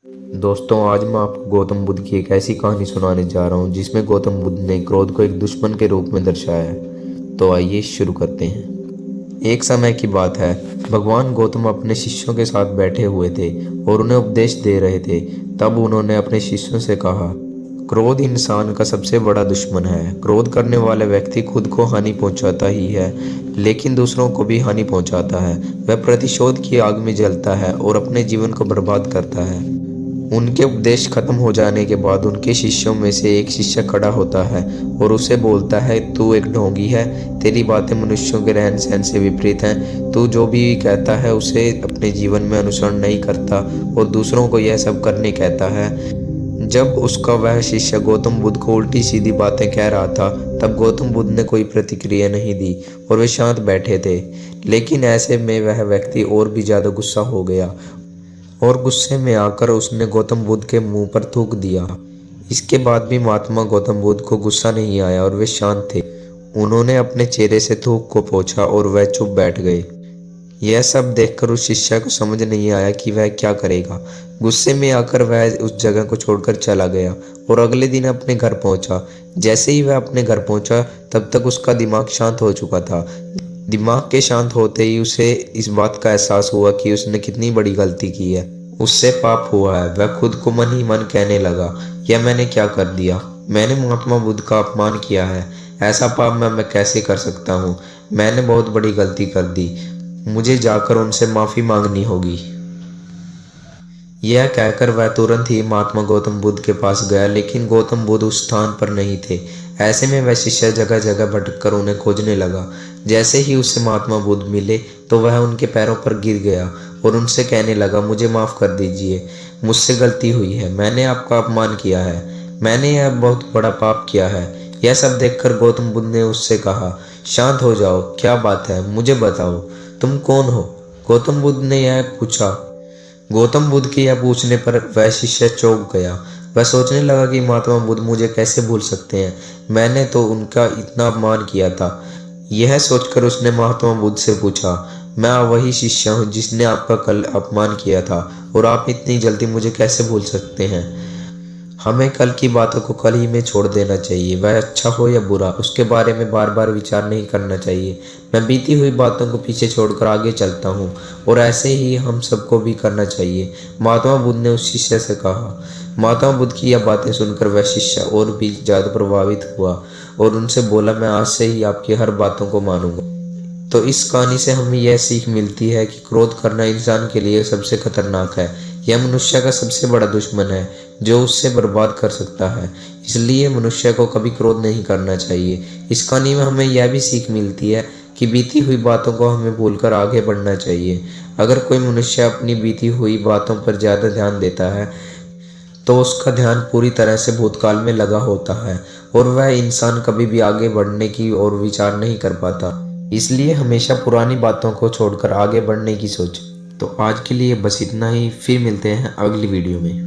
दोस्तों, आज मैं आपको गौतम बुद्ध की एक ऐसी कहानी सुनाने जा रहा हूँ जिसमें गौतम बुद्ध ने क्रोध को एक दुश्मन के रूप में दर्शाया है। तो आइए शुरू करते हैं। एक समय की बात है, भगवान गौतम अपने शिष्यों के साथ बैठे हुए थे और उन्हें उपदेश दे रहे थे। तब उन्होंने अपने शिष्यों से कहा, क्रोध इंसान का सबसे बड़ा दुश्मन है। क्रोध करने वाला व्यक्ति खुद को हानि पहुंचाता ही है, लेकिन दूसरों को भी हानि पहुंचाता है। वह प्रतिशोध की आग में जलता है और अपने जीवन को बर्बाद करता है। उनके उपदेश खत्म हो जाने के बाद उनके शिष्यों में से एक शिष्य खड़ा होता है और उसे बोलता है, तू एक ढोंगी है। तेरी बातें मनुष्यों के रहन सहन से विपरीत हैं। तू जो भी कहता है उसे अपने जीवन में अनुसरण नहीं करता और दूसरों को यह सब करने कहता है। जब उसका वह शिष्य गौतम बुद्ध को उल्टी सीधी बातें कह रहा था, तब गौतम बुद्ध ने कोई प्रतिक्रिया नहीं दी और वे शांत बैठे थे। लेकिन ऐसे में वह व्यक्ति और भी ज्यादा गुस्सा हो गया और गुस्से में आकर उसने गौतम बुद्ध के मुंह पर थूक दिया। इसके बाद भी महात्मा गौतम बुद्ध को गुस्सा नहीं आया और वे शांत थे। उन्होंने अपने चेहरे से थूक को पोंछा और वह चुप बैठ गए। यह सब देखकर उस शिष्य को समझ नहीं आया कि वह क्या करेगा। गुस्से में आकर वह उस जगह को छोड़कर चला गया और अगले दिन अपने घर पहुंचा। जैसे ही वह अपने घर पहुंचा, तब तक उसका दिमाग शांत हो चुका था। दिमाग के शांत होते ही उसे इस बात का एहसास हुआ कि उसने कितनी बड़ी गलती की है। उससे पाप हुआ है। वह खुद को मन ही मन कहने लगा, यह मैंने क्या कर दिया? मैंने महात्मा बुद्ध का अपमान किया है। ऐसा पाप मैं कैसे कर सकता हूँ? मैंने बहुत बड़ी गलती कर दी। मुझे जाकर उनसे माफी मांगनी होगी। यह कहकर वह तुरंत ही महात्मा गौतम बुद्ध के पास गया, लेकिन गौतम बुद्ध उस स्थान पर नहीं थे। ऐसे में वह शिष्य जगह जगह भटककर उन्हें खोजने लगा। जैसे ही उसे महात्मा बुद्ध मिले तो वह उनके पैरों पर गिर गया और उनसे कहने लगा, मुझे माफ कर दीजिए, मुझसे गलती हुई है। मैंने आपका अपमान किया है। मैंने यह बहुत बड़ा पाप किया है। यह सब देखकर गौतम बुद्ध ने उससे कहा, शांत हो जाओ, क्या बात है, मुझे बताओ, तुम कौन हो? गौतम बुद्ध ने यह पूछा। गौतम बुद्ध के यह पूछने पर वह शिष्य चौंक गया। वह सोचने लगा कि महात्मा बुद्ध मुझे कैसे भूल सकते हैं? मैंने तो उनका इतना अपमान किया था। यह सोचकर उसने महात्मा बुद्ध से पूछा, मैं वही शिष्य हूँ जिसने आपका कल अपमान किया था, और आप इतनी जल्दी मुझे कैसे भूल सकते हैं? हमें कल की बातों को कल ही में छोड़ देना चाहिए। वह अच्छा हो या बुरा, उसके बारे में बार बार विचार नहीं करना चाहिए। मैं बीती हुई बातों को पीछे छोड़कर आगे चलता हूँ, और ऐसे ही हम सबको भी करना चाहिए, महात्मा बुद्ध ने उस शिष्य से कहा। महात्मा बुद्ध की यह बातें सुनकर वह शिष्य और भी ज्यादा प्रभावित हुआ और उनसे बोला, मैं आज से ही आपकी हर बातों को मानूंगा। तो इस कहानी से हमें यह सीख मिलती है कि क्रोध करना इंसान के लिए सबसे खतरनाक है। यह मनुष्य का सबसे बड़ा दुश्मन है जो उससे बर्बाद कर सकता है। इसलिए मनुष्य को कभी क्रोध नहीं करना चाहिए। इस कहानी में हमें यह भी सीख मिलती है कि बीती हुई बातों को हमें भूलकर आगे बढ़ना चाहिए। अगर कोई मनुष्य अपनी बीती हुई बातों पर ज्यादा ध्यान देता है तो उसका ध्यान पूरी तरह से भूतकाल में लगा होता है और वह इंसान कभी भी आगे बढ़ने की और विचार नहीं कर पाता। इसलिए हमेशा पुरानी बातों को छोड़कर आगे बढ़ने की सोच। तो आज के लिए बस इतना ही, फिर मिलते हैं अगली वीडियो में।